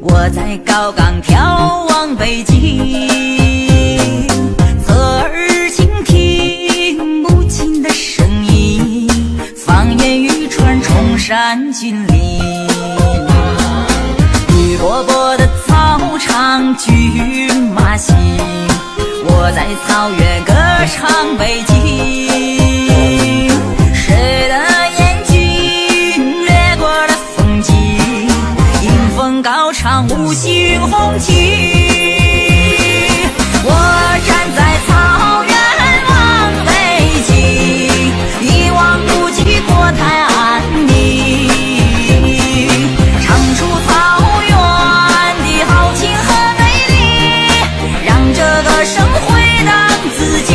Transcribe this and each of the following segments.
我在高岗眺望北京，侧耳倾听母亲的声音，放眼欲穿崇山峻岭。绿萝卜的草场骏马行，我在草原歌唱北京。谁的眼睛掠过了风景，迎风高唱五星红旗。我站在草原望北京，一望无际国泰安宁，唱出草原的豪情和美丽，让这歌声回荡自己。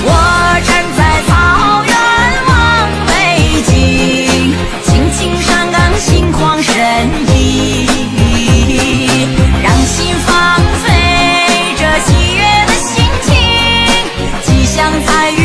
我站在草原望北京，青青山岗心旷神怡，让心放飞这喜悦的心情，吉祥彩云